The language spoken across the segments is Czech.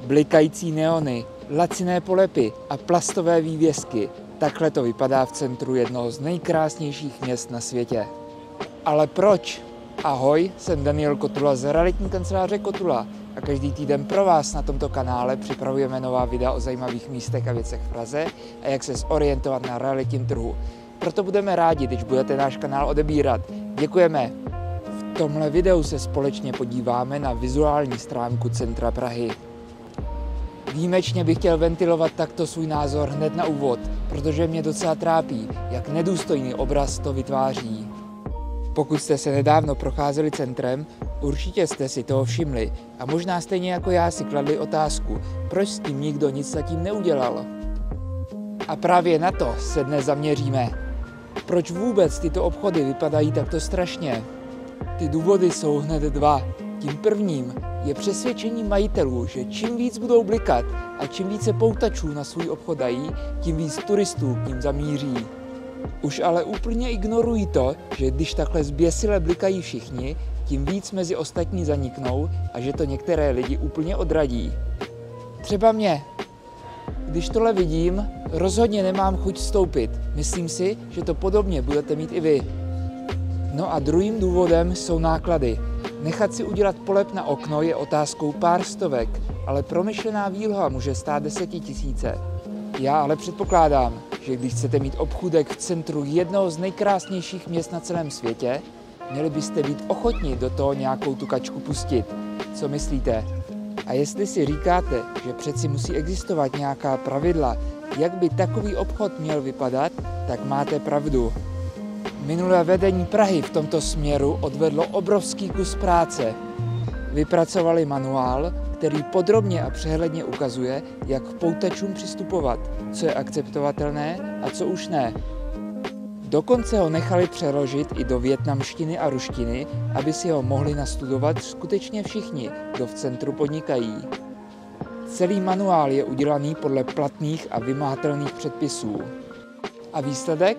blikající neony, laciné polepy a plastové vývěsky. Takhle to vypadá v centru jednoho z nejkrásnějších měst na světě. Ale proč? Ahoj, jsem Daniel Kotula z realitní kanceláře Kotula a každý týden pro vás na tomto kanále připravujeme nová videa o zajímavých místech a věcech v Praze a jak se zorientovat na realitním trhu. Proto budeme rádi, když budete náš kanál odebírat. Děkujeme! V tomhle videu se společně podíváme na vizuální stránku centra Prahy. Výjimečně bych chtěl ventilovat takto svůj názor hned na úvod, protože mě docela trápí, jak nedůstojný obraz to vytváří. Pokud jste se nedávno procházeli centrem, určitě jste si toho všimli a možná stejně jako já si kladli otázku, proč s tím nikdo nic zatím neudělal. A právě na to se dnes zaměříme. Proč vůbec tyto obchody vypadají takto strašně? Ty důvody jsou hned dva. Tím prvním je přesvědčení majitelů, že čím víc budou blikat a čím více poutačů na svůj obchod dají, tím víc turistů k ním zamíří. Už ale úplně ignorují to, že když takhle zběsile blikají všichni, tím víc mezi ostatní zaniknou a že to některé lidi úplně odradí. Třeba mě. Když tohle vidím, rozhodně nemám chuť vstoupit. Myslím si, že to podobně budete mít i vy. No a druhým důvodem jsou náklady. Nechat si udělat polep na okno je otázkou pár stovek, ale promyšlená výloha může stát 10 000. Já ale předpokládám, že když chcete mít obchůdek v centru jednoho z nejkrásnějších měst na celém světě, měli byste být ochotni do toho nějakou tu kačku pustit. Co myslíte? A jestli si říkáte, že přeci musí existovat nějaká pravidla, jak by takový obchod měl vypadat, tak máte pravdu. Minulé vedení Prahy v tomto směru odvedlo obrovský kus práce. Vypracovali manuál, který podrobně a přehledně ukazuje, jak k poutačům přistupovat, co je akceptovatelné a co už ne. Dokonce ho nechali přeložit i do vietnamštiny a ruštiny, aby si ho mohli nastudovat skutečně všichni, kdo v centru podnikají. Celý manuál je udělaný podle platných a vymahatelných předpisů. A výsledek?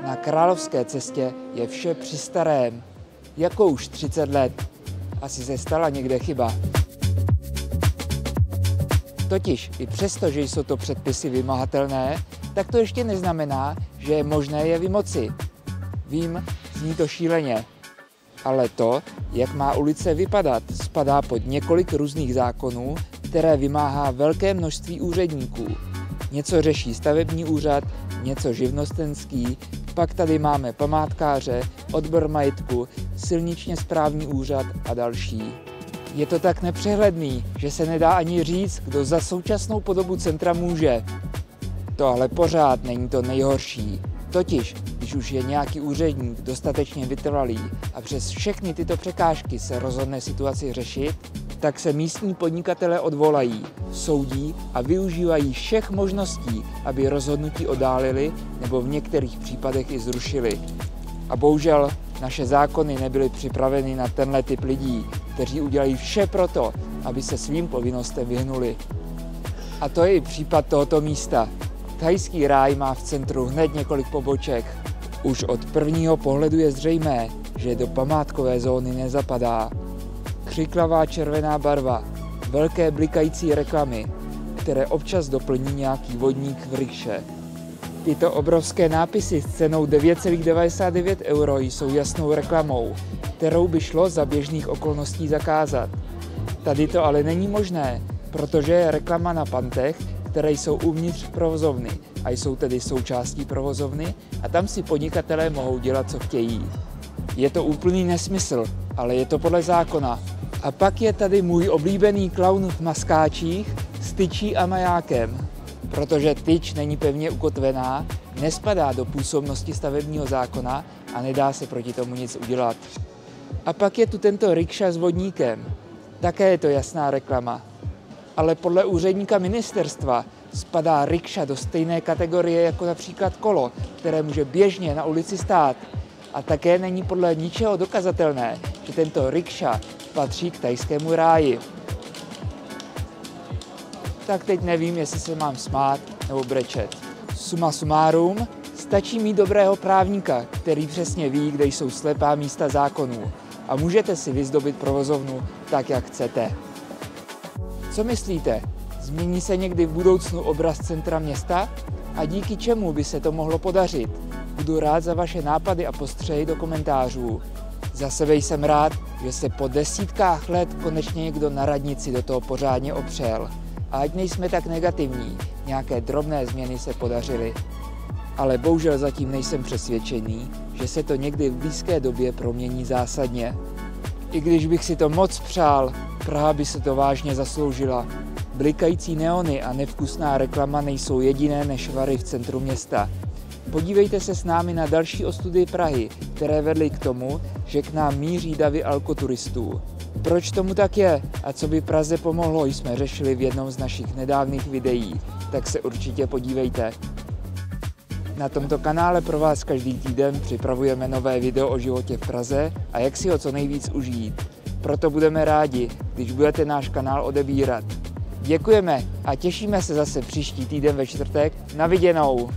Na Královské cestě je vše při starém. Jako už 30 let. Asi se stala někde chyba. Totiž i přesto, že jsou to předpisy vymahatelné, tak to ještě neznamená, že je možné je vymoci. Vím, zní to šíleně. Ale to, jak má ulice vypadat, spadá pod několik různých zákonů, které vymáhá velké množství úředníků. Něco řeší stavební úřad, něco živnostenský, pak tady máme památkáře, odbor majetku, silničně správní úřad a další. Je to tak nepřehledný, že se nedá ani říct, kdo za současnou podobu centra může. To ale pořád není to nejhorší. Totiž, když už je nějaký úředník dostatečně vytrvalý a přes všechny tyto překážky se rozhodne situaci řešit, tak se místní podnikatelé odvolají, soudí a využívají všech možností, aby rozhodnutí oddálili nebo v některých případech i zrušili. A bohužel naše zákony nebyly připraveny na tenhle typ lidí, kteří udělají vše proto, aby se svým povinnostem vyhnuli. A to je i případ tohoto místa. Thajský ráj má v centru hned několik poboček. Už od prvního pohledu je zřejmé, že do památkové zóny nezapadá. Křiklavá červená barva, velké blikající reklamy, které občas doplní nějaký vodník v rikše. Tyto obrovské nápisy s cenou 9,99 € jsou jasnou reklamou, kterou by šlo za běžných okolností zakázat. Tady to ale není možné, protože je reklama na pantech, které jsou uvnitř provozovny a jsou tedy součástí provozovny a tam si podnikatelé mohou dělat, co chtějí. Je to úplný nesmysl, ale je to podle zákona. A pak je tady můj oblíbený klaun v maskáčích s tyčí a majákem. Protože tyč není pevně ukotvená, nespadá do působnosti stavebního zákona a nedá se proti tomu nic udělat. A pak je tu tento rikša s vodníkem. Také je to jasná reklama. Ale podle úředníka ministerstva spadá rikša do stejné kategorie jako například kolo, které může běžně na ulici stát. A také není podle ničeho dokazatelné, že tento rikša patří k thajskému ráji. Tak teď nevím, jestli se mám smát nebo brečet. Suma sumárum, stačí mít dobrého právníka, který přesně ví, kde jsou slepá místa zákonů a můžete si vyzdobit provozovnu tak, jak chcete. Co myslíte? Změní se někdy v budoucnu obraz centra města? A díky čemu by se to mohlo podařit? Budu rád za vaše nápady a postřehy do komentářů. Za sebe jsem rád, že se po desítkách let konečně někdo na radnici do toho pořádně opřel. A ať nejsme tak negativní, nějaké drobné změny se podařily. Ale bohužel zatím nejsem přesvědčený, že se to někdy v blízké době promění zásadně. I když bych si to moc přál, Praha by se to vážně zasloužila. Blikající neony a nevkusná reklama nejsou jediné nešvary v centru města. Podívejte se s námi na další ostudy Prahy, které vedly k tomu, že k nám míří davy alkoturistů. Proč tomu tak je a co by Praze pomohlo, jsme řešili v jednom z našich nedávných videí, tak se určitě podívejte. Na tomto kanále pro vás každý týden připravujeme nové video o životě v Praze a jak si ho co nejvíc užít. Proto budeme rádi, když budete náš kanál odebírat. Děkujeme a těšíme se zase příští týden ve čtvrtek. Na viděnou!